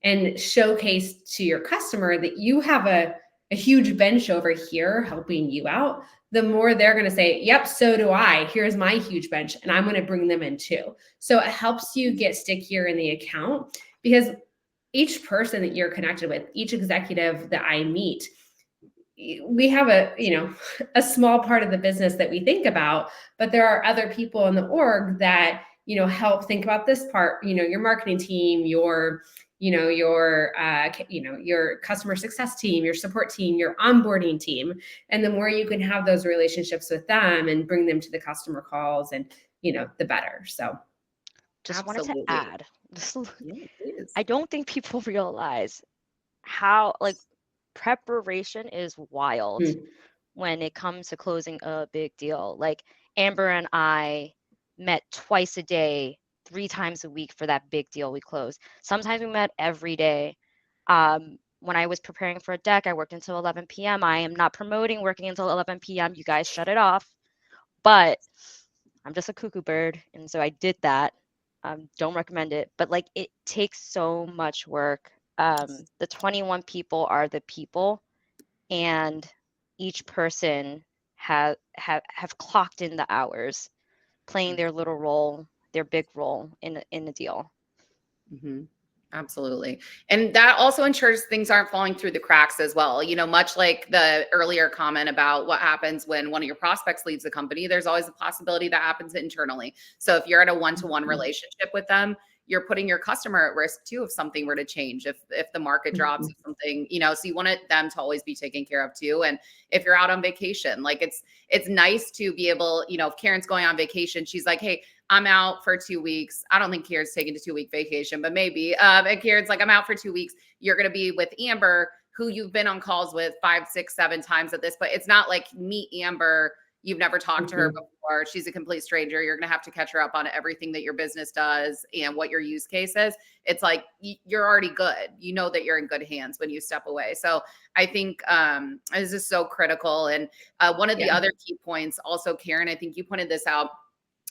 and showcase to your customer that you have a huge bench over here helping you out, the more they're going to say, yep, so do I. Here's my huge bench, and I'm going to bring them in too. So it helps you get stickier in the account, because each person that you're connected with, each executive that I meet, we have a small part of the business that we think about, but there are other people in the org that help think about this part. Your marketing team, your customer success team, your support team, your onboarding team. And the more you can have those relationships with them and bring them to the customer calls, and the better. So just Absolutely. wanted to add, Yeah, please. I don't think people realize how preparation is wild when it comes to closing a big deal. Like, Amber and I met twice a day, 3 times a week for that big deal we closed. Sometimes we met every day. When I was preparing for a deck, I worked until 11 p.m. I am not promoting working until 11 p.m. You guys shut it off. But I'm just a cuckoo bird, and so I did that. Don't recommend it, but it takes so much work. The 21 people are the people, and each person have clocked in the hours, playing their little role, their big role in the deal. Absolutely. And that also ensures things aren't falling through the cracks as well. Much like the earlier comment about what happens when one of your prospects leaves the company, there's always a possibility that happens internally. So if you're in a one-to-one relationship with them, you're putting your customer at risk too if something were to change, if the market drops, if something, so you want them to always be taken care of too. And if you're out on vacation, it's nice to be able, if Karen's going on vacation, she's like, hey, I'm out for 2 weeks. I don't think Karen's taking a 2-week vacation, but maybe. And Karen's like, I'm out for 2 weeks. You're going to be with Amber, who you've been on calls with 5, 6, 7 times at this point. It's not like meet Amber, You've never talked to her before. She's a complete stranger. You're going to have to catch her up on everything that your business does and what your use case is. It's like you're already good. You know that you're in good hands when you step away. So I think this is so critical. And one of the other key points also, Karen, I think you pointed this out.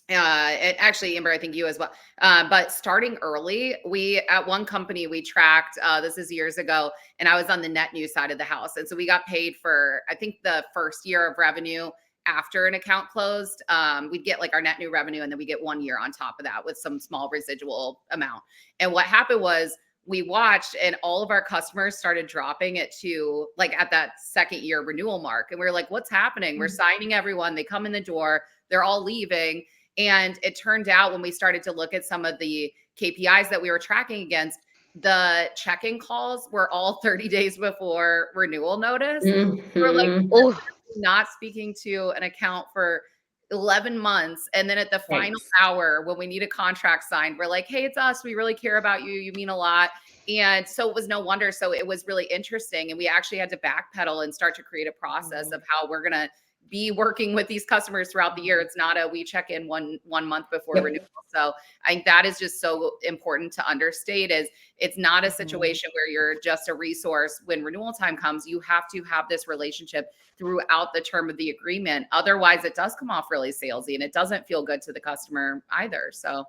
Actually, Amber, I think you as well. But starting early, we at one company we tracked. This is years ago, and I was on the net new side of the house, and so we got paid for I think the first year of revenue after an account closed. We'd get like our net new revenue, and then we get 1 year on top of that with some small residual amount. And what happened was we watched, and all of our customers started dropping it to like at that second year renewal mark, and we were like, "What's happening?" We're signing everyone. They come in the door. They're all leaving. And it turned out when we started to look at some of the KPIs that we were tracking against, the check-in calls were all 30 days before renewal notice. We're like, Oh, not speaking to an account for 11 months. And then at the final hour, when we need a contract signed, we're like, hey, it's us. We really care about you. You mean a lot. And so it was no wonder. So it was really interesting. And we actually had to backpedal and start to create a process of how we're going to be working with these customers throughout the year. It's not a we check in one month before renewal. So I think that is just so important to understate is it's not a situation where you're just a resource when renewal time comes. You have to have this relationship throughout the term of the agreement. Otherwise it does come off really salesy and it doesn't feel good to the customer either. So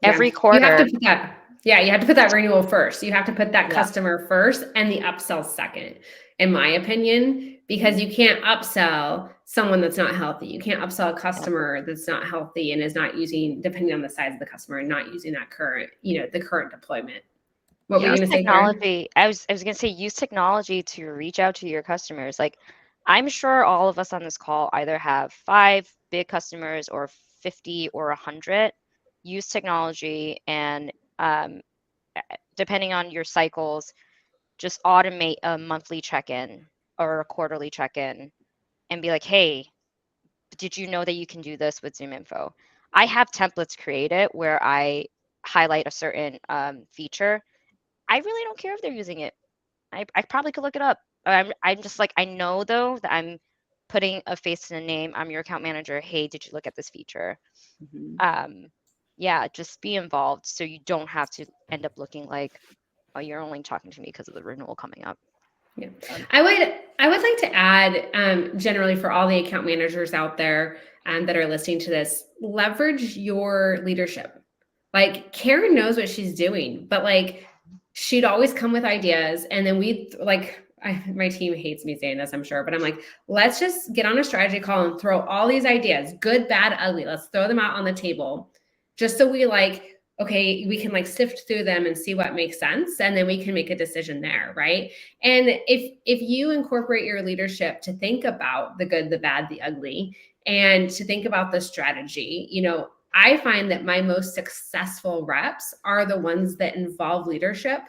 every quarter. You have to put that, you have to put that renewal first. You have to put that customer first and the upsell second, in my opinion, because you can't upsell someone that's not healthy. You can't upsell a customer that's not healthy and is not using, depending on the size of the customer, and not using that current, the current deployment. What were you going to say, technology? I was going to say use technology to reach out to your customers. Like I'm sure all of us on this call either have 5 big customers or 50 or 100. Use technology and depending on your cycles, just automate a monthly check-in or a quarterly check-in and be like, hey, did you know that you can do this with Zoom Info? I have templates created where I highlight a certain feature. I really don't care if they're using it. I probably could look it up. I'm just like, I know though that I'm putting a face to the name. I'm your account manager. Hey, did you look at this feature? Just be involved so you don't have to end up looking like, oh, you're only talking to me because of the renewal coming up. Yeah, I would like to add, generally for all the account managers out there that are listening to this, leverage your leadership. Like Karen knows what she's doing, but like she'd always come with ideas, and then my team hates me saying this, I'm sure, but I'm like, let's just get on a strategy call and throw all these ideas, good, bad, ugly. Let's throw them out on the table, just so we okay, we can sift through them and see what makes sense. And then we can make a decision there. Right. And if you incorporate your leadership to think about the good, the bad, the ugly, and to think about the strategy, I find that my most successful reps are the ones that involve leadership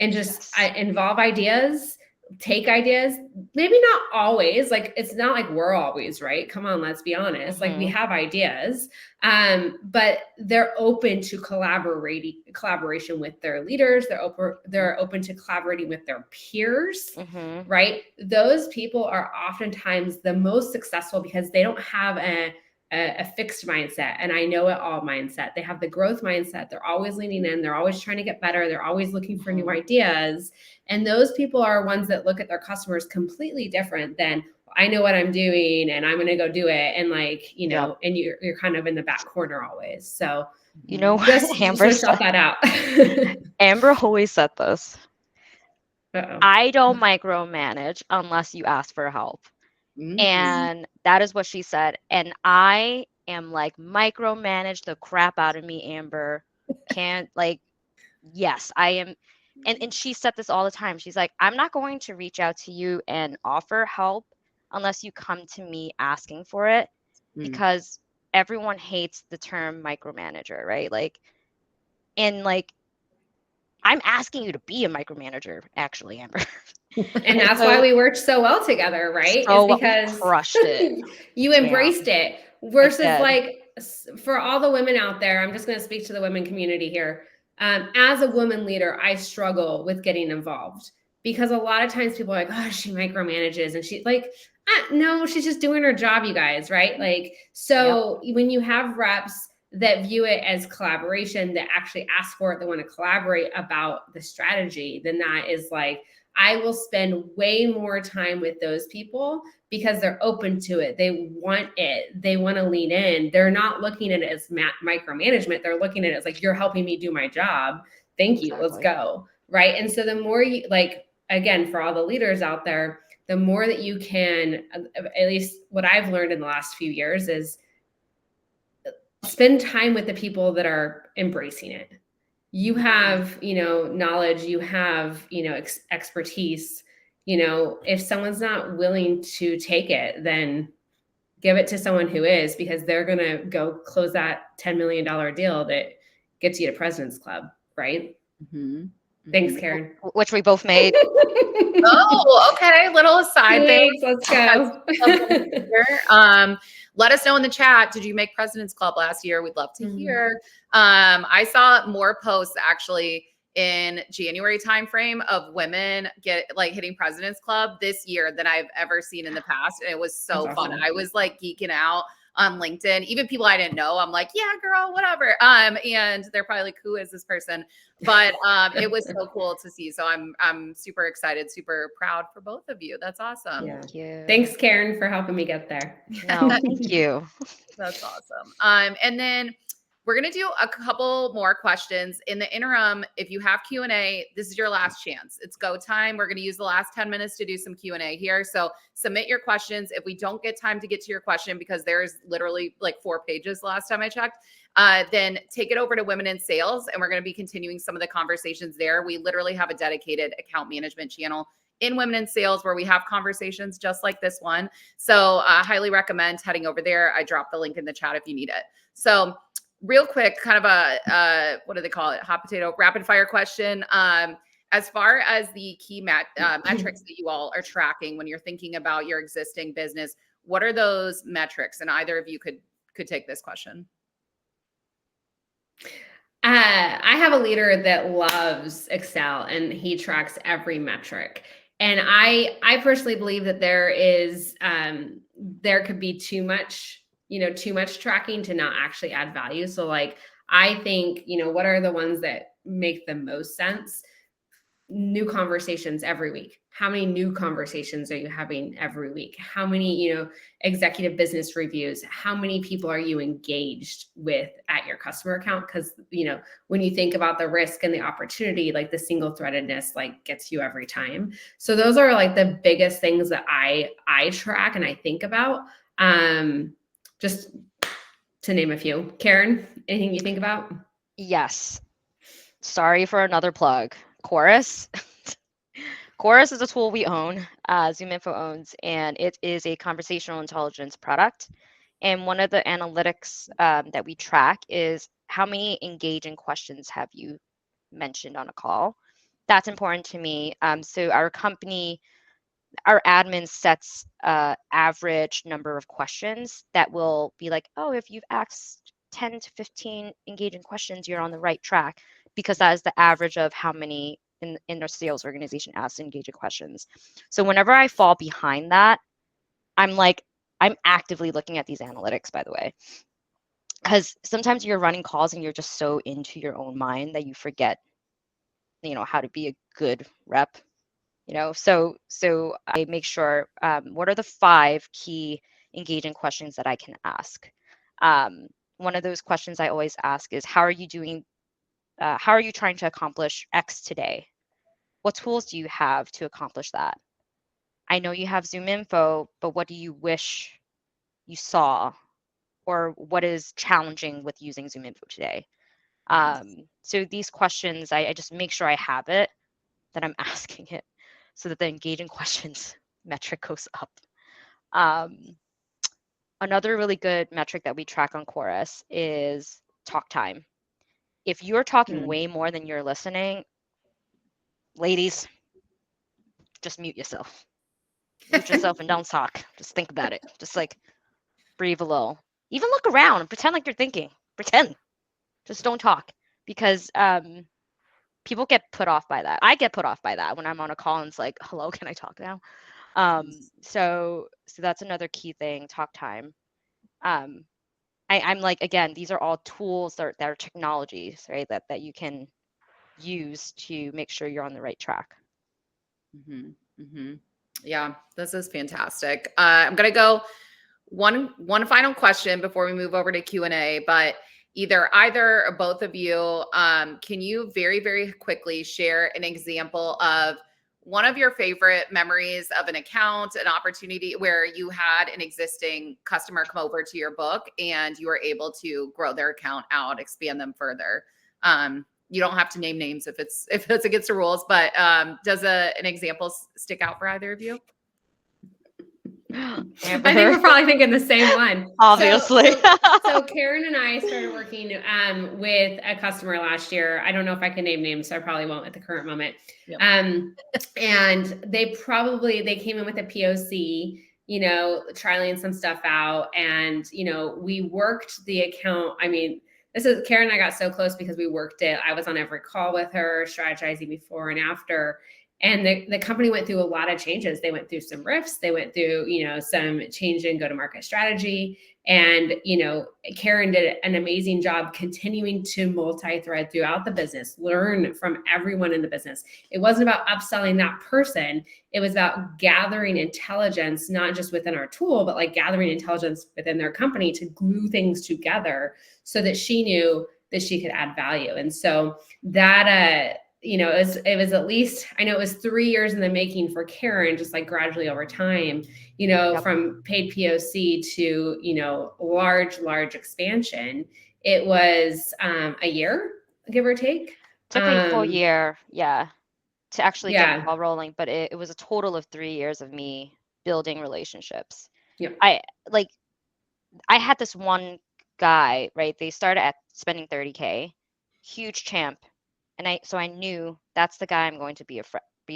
and just involve ideas, take ideas, maybe not always, it's not like we're always right. Come on, let's be honest. We have ideas, but they're open to collaboration with their leaders. They're open to collaborating with their peers, right? Those people are oftentimes the most successful because they don't have a fixed mindset and I know it all mindset. They have the growth mindset. They're always leaning in. They're always trying to get better. They're always looking for new ideas. And those people are ones that look at their customers completely different than I know what I'm doing and I'm going to go do it. And and you're kind of in the back corner always. So, Amber shout that out. Amber always said this. Uh-oh. I don't micromanage unless you ask for help. And that is what she said. And I am micromanage the crap out of me, Amber. Yes, I am. And she said this all the time. She's like, I'm not going to reach out to you and offer help unless you come to me asking for it, because everyone hates the term micromanager, right? I'm asking you to be a micromanager, actually, Amber. And that's why we worked so well together, right? So is because crushed it. You embraced it versus for all the women out there, I'm just going to speak to the women community here. As a woman leader, I struggle with getting involved because a lot of times people are like, oh, she micromanages. And No, she's just doing her job, you guys, right? Like, so when you have reps that view it as collaboration, that actually ask for it, that want to collaborate about the strategy, then that is like, I will spend way more time with those people because they're open to it. They want it. They want to lean in. They're not looking at it as micromanagement. They're looking at it as like, you're helping me do my job. Thank you. Let's go. Right. And so the more you, like, again, for all the leaders out there, the more that you can, at least what I've learned in the last few years, is spend time with the people that are embracing it. You have, knowledge, you have, expertise. If someone's not willing to take it, then give it to someone who is, because they're going to go close that $10 million deal that gets you to President's Club, right? Mm-hmm. Thanks, Karen. Which we both made. Oh, okay. Little aside thing. Let's go. Let us know in the chat. Did you make President's Club last year? We'd love to hear. I saw more posts actually in January timeframe of women hitting President's Club this year than I've ever seen in the past. And it was so That's fun. awesome. I was like geeking out on LinkedIn, even people I didn't know. I'm like, yeah, girl, whatever. And they're probably like, who is this person? But it was so cool to see. So I'm super excited, super proud for both of you. That's awesome. Yeah. Thank you. Thanks, Karen, for helping me get there. No, thank you. That's awesome. And then we're going to do a couple more questions. In the interim, if you have Q&A, this is your last chance. It's go time. We're going to use the last 10 minutes to do some Q&A here. So submit your questions. If we don't get time to get to your question, because there's literally like 4 pages last time I checked, then take it over to Women in Sales, and we're going to be continuing some of the conversations there. We literally have a dedicated account management channel in Women in Sales where we have conversations just like this one. So I highly recommend heading over there. I dropped the link in the chat if you need it. So real quick, kind of a, what do they call it? Hot potato, rapid fire question. As far as the key metrics that you all are tracking when you're thinking about your existing business, what are those metrics? And either of you could take this question. I have a leader that loves Excel, and he tracks every metric. And I personally believe that there could be too much tracking to not actually add value. So like, I think, what are the ones that make the most sense? New conversations every week. How many new conversations are you having every week? How many, executive business reviews? How many people are you engaged with at your customer account? Because, when you think about the risk and the opportunity, like the single threadedness, like gets you every time. So those are like the biggest things that I track and I think about. Just to name a few. Karen, anything you think about? Yes. Sorry for another plug. Chorus. Chorus is a tool we own, ZoomInfo owns, and it is a conversational intelligence product. And one of the analytics that we track is how many engaging questions have you mentioned on a call. That's important to me. So our company, our admin sets average number of questions that will be like, oh, if you've asked 10 to 15 engaging questions, you're on the right track, because that is the average of how many in our sales organization asks engaging questions. So whenever I fall behind that, I'm actively looking at these analytics, by the way, because sometimes you're running calls and you're just so into your own mind that you forget, how to be a good rep. So I make sure, what are the 5 key engaging questions that I can ask? One of those questions I always ask is, how are you doing? How are you trying to accomplish X today? What tools do you have to accomplish that? I know you have ZoomInfo, but what do you wish you saw? Or what is challenging with using ZoomInfo today? So these questions, I just make sure I have it, that I'm asking it, so that the engaging questions metric goes up. Another really good metric that we track on Chorus is talk time. If you're talking way more than you're listening, ladies, just mute yourself. Mute yourself and don't talk. Just think about it. Just like breathe a little. Even look around and pretend like you're thinking. Pretend. Just don't talk, because people get put off by that. I get put off by that when I'm on a call and it's like, hello, can I talk now? So that's another key thing, talk time. I'm like, again, these are all tools that are technologies, right? That you can use to make sure you're on the right track. Mm-hmm. Mm-hmm. Yeah, this is fantastic. I'm gonna go one final question before we move over to Q&A, but either or both of you, can you very, very quickly share an example of one of your favorite memories of an account, an opportunity where you had an existing customer come over to your book and you were able to grow their account out, expand them further? You don't have to name names if it's against the rules, but does an example stick out for either of you? I think we're probably thinking the same one. Obviously. So Karen and I started working with a customer last year. I don't know if I can name names, so I probably won't at the current moment. Yep. And they came in with a POC, trialing some stuff out. And, we worked the account. I mean, Karen and I got so close because we worked it. I was on every call with her, strategizing before and after. And the company went through a lot of changes. They went through some rifts. They went through, some change in go-to-market strategy. And, Karen did an amazing job continuing to multi-thread throughout the business, learn from everyone in the business. It wasn't about upselling that person. It was about gathering intelligence, not just within our tool, but like gathering intelligence within their company to glue things together so that she knew that she could add value. And so that, it was at least, I know it was 3 years in the making for Karen, just like gradually over time, Yep. from paid POC to, large expansion. It was a year, give or take. Took me a full year, to actually get the Yeah. ball rolling, but it was a total of 3 years of me building relationships. Yep. I had this one guy, right? They started at spending 30K, huge champ. And so I knew that's the guy I'm going to be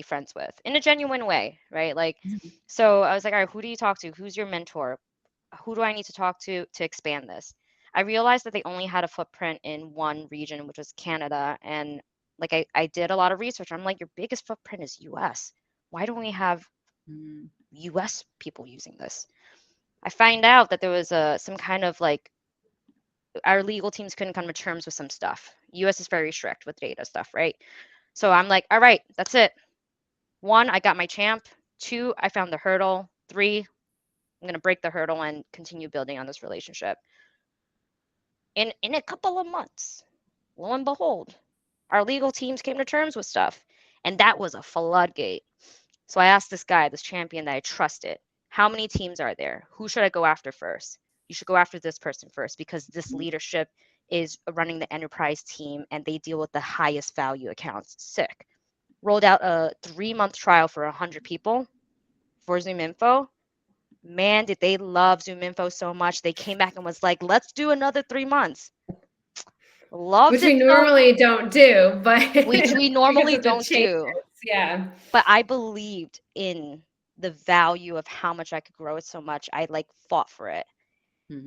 friends with in a genuine way, right? Like, so I was like, all right, who do you talk to? Who's your mentor? Who do I need to talk to expand this? I realized that they only had a footprint in one region, which was Canada. And like, I did a lot of research. I'm like, your biggest footprint is US. Why don't we have US people using this? I find out that there was some kind of like, our legal teams couldn't come to terms with some stuff. US is very strict with data stuff, right? So I'm like, all right, that's it. 1, I got my champ. 2, I found the hurdle. 3, I'm going to break the hurdle and continue building on this relationship. In a couple of months, lo and behold, our legal teams came to terms with stuff. And that was a floodgate. So I asked this guy, this champion that I trusted, how many teams are there? Who should I go after first? You should go after this person first because this leadership is running the enterprise team and they deal with the highest value accounts. Sick. Rolled out a 3-month trial for 100 people for ZoomInfo. Man, did they love ZoomInfo so much. They came back and was like, let's do another 3 months. Loved Which it. we normally don't do, but Which we normally don't changes. do. Yeah. But I believed in the value of how much I could grow it so much. I like fought for it.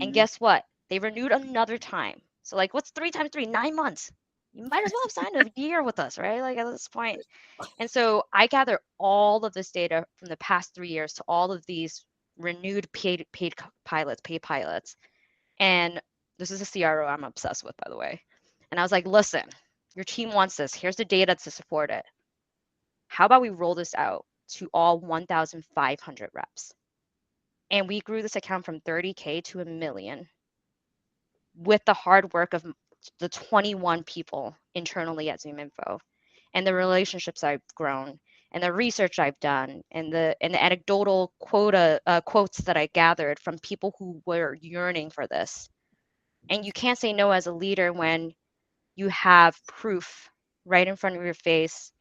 And guess what? They renewed another time. So like, what's 3 times 3? 9 months. You might as well have signed a year with us, right? Like at this point. And so I gather all of this data from the past 3 years to all of these renewed paid pilots. And this is a CRO I'm obsessed with, by the way. And I was like, listen, your team wants this. Here's the data to support it. How about we roll this out to all 1,500 reps? And we grew this account from 30K to $1 million with the hard work of the 21 people internally at ZoomInfo and the relationships I've grown and the research I've done and the anecdotal quotes that I gathered from people who were yearning for this. And you can't say no as a leader when you have proof right in front of your face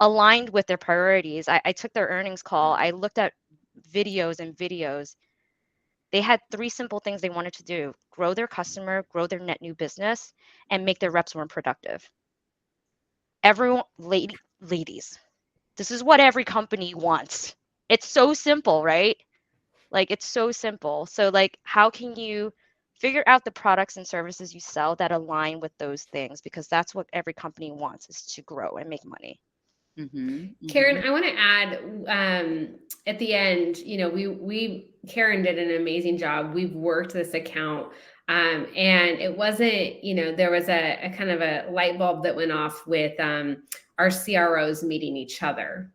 aligned with their priorities. I took their earnings call. I looked at videos. They had 3 simple things they wanted to do: grow their customer, grow their net new business, and make their reps more productive. Everyone, ladies, this is what every company wants. It's so simple, right? Like, it's so simple. So like, how can you figure out the products and services you sell that align with those things? Because that's what every company wants, is to grow and make money. Karen, I want to add at the end, Karen did an amazing job. We've worked this account. And it wasn't, there was a kind of a light bulb that went off with our CROs meeting each other.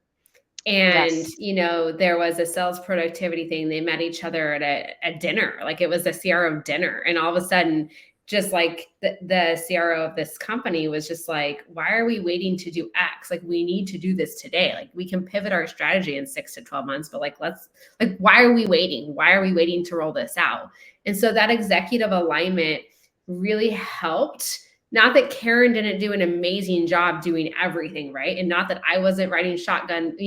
And, Yes. there was a sales productivity thing. They met each other at a dinner, like it was a CRO dinner. And all of a sudden, just like the CRO of this company was just like, why are we waiting to do X? Like, we need to do this today. Like, we can pivot our strategy in 6 to 12 months, but why are we waiting? Why are we waiting to roll this out? And so that executive alignment really helped. Not that Karen didn't do an amazing job doing everything, right? And not that I wasn't riding shotgun,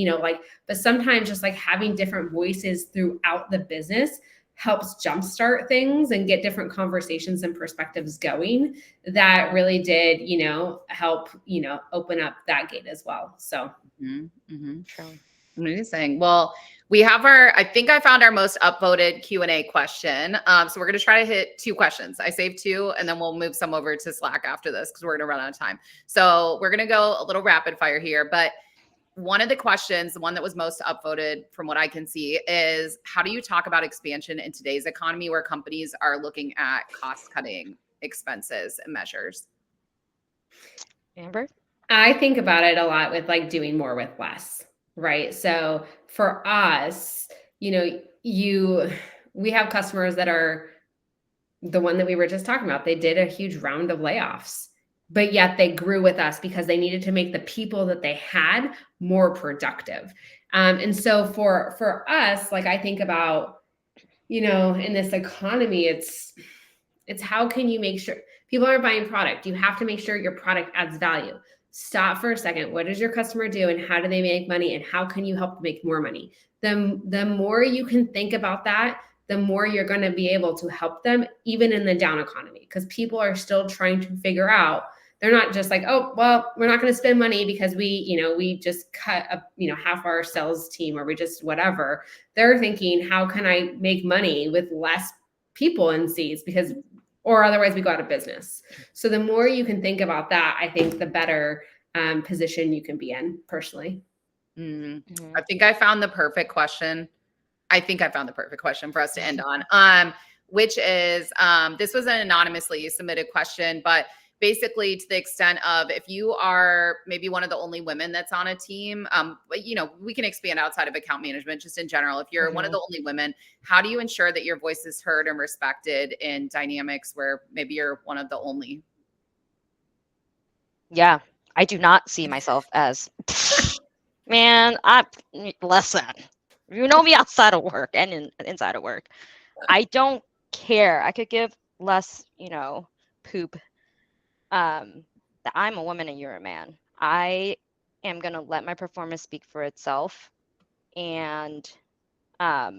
but sometimes just like having different voices throughout the business helps jumpstart things and get different conversations and perspectives going. That really did, help, open up that gate as well. So. True. Amazing. Well, we have I think I found our most upvoted Q&A question. So we're going to try to hit 2 questions. I saved 2, and then we'll move some over to Slack after this because we're going to run out of time. So we're going to go a little rapid fire here. But one of the questions, the one that was most upvoted from what I can see, is how do you talk about expansion in today's economy where companies are looking at cost-cutting expenses and measures? Amber? I think about it a lot with like doing more with less, right? So for us, we have customers that are the one that we were just talking about. They did a huge round of layoffs, but yet they grew with us because they needed to make the people that they had more productive. And so for us, like I think about, in this economy, it's how can you make sure people are buying product? You have to make sure your product adds value. Stop for a second. What does your customer do and how do they make money and how can you help them make more money? The more you can think about that, the more you're going to be able to help them even in the down economy, because people are still trying to figure out. They're not just like, oh, well, we're not going to spend money because we just cut half our sales team or we just whatever. They're thinking, how can I make money with less people in seats or otherwise we go out of business. So the more you can think about that, I think the better position you can be in personally. Mm-hmm. I think I found the perfect question. For us to end on, which is, this was an anonymously submitted question, but basically to the extent of if you are maybe one of the only women that's on a team, we can expand outside of account management, just in general. If you're one of the only women, how do you ensure that your voice is heard and respected in dynamics where maybe you're one of the only? Yeah, I do not see myself as, man, listen, you know me outside of work and inside of work. I don't care. I could give less, poop that I'm a woman and you're a man. I am going to let my performance speak for itself. And I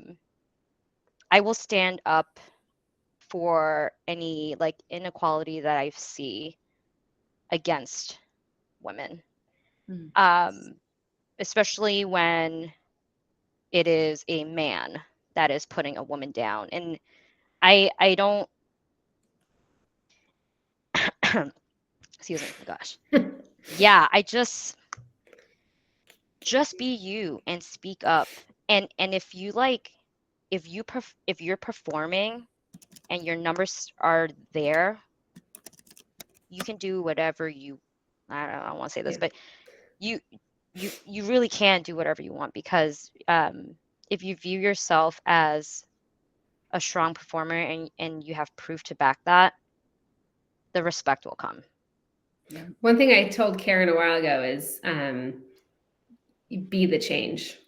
will stand up for any like inequality that I see against women. Especially when it is a man that is putting a woman down. And I don't excuse me, gosh. Yeah, I just be you and speak up. And if you if you're performing and your numbers are there, you can do whatever I don't want to say this, but you really can do whatever you want, because if you view yourself as a strong performer and you have proof to back that, the respect will come. Yeah. One thing I told Karen a while ago is be the change.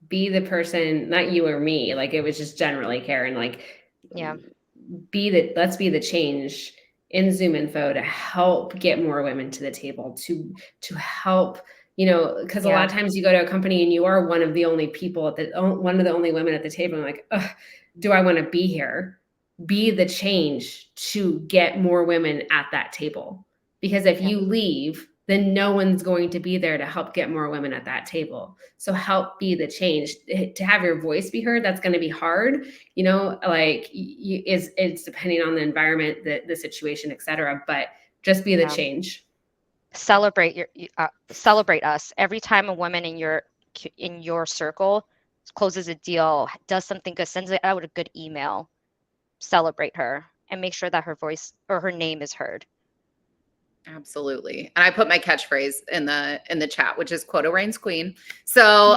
Be the person, not you or me. Like it was just generally Karen, let's be the change in ZoomInfo to help get more women to the table, to help, because a lot of times you go to a company and you are one of the only people one of the only women at the table. And like, do I want to be here? Be the change to get more women at that table. Because if you leave, then no one's going to be there to help get more women at that table. So help be the change. To have your voice be heard, that's going to be hard. It's depending on the environment, the situation, et cetera. But just be the change. celebrate us every time a woman in your circle closes a deal, does something good, sends out a good email. Celebrate her and make sure that her voice or her name is heard. Absolutely. And I put my catchphrase in the chat, which is quota reigns queen. So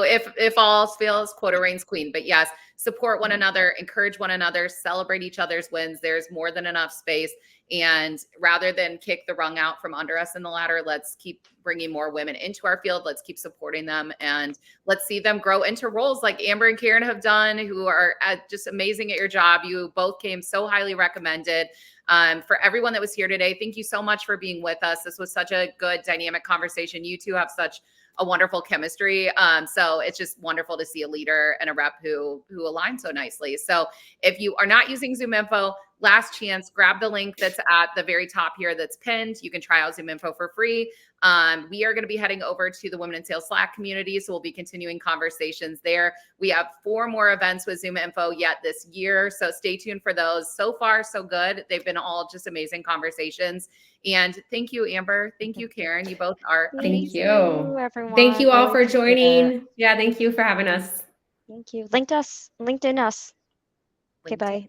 if all fails, quota reigns queen. But yes, support one another, encourage one another, celebrate each other's wins. There's more than enough space. And rather than kick the rung out from under us in the ladder, let's keep bringing more women into our field. Let's keep supporting them, and let's see them grow into roles like Amber and Karen have done, who are just amazing at your job. You both came so highly recommended. For everyone that was here today, thank you so much for being with us. This was such a good dynamic conversation. You two have such a wonderful chemistry. So it's just wonderful to see a leader and a rep who align so nicely. So if you are not using Zoom Info, last chance, grab the link that's at the very top here that's pinned. You can try out Zoom Info for free. We are going to be heading over to the Women in Sales Slack community, so we'll be continuing conversations there. We have 4 more events with Zoom Info yet this year, so stay tuned for those. So far, so good. They've been all just amazing conversations. And thank you, Amber. Thank you, Karen. You both are Thank amazing. you, everyone. Thank you all Really for joining. Yeah, thank you for having us. Thank you. LinkedIn us. Okay, bye.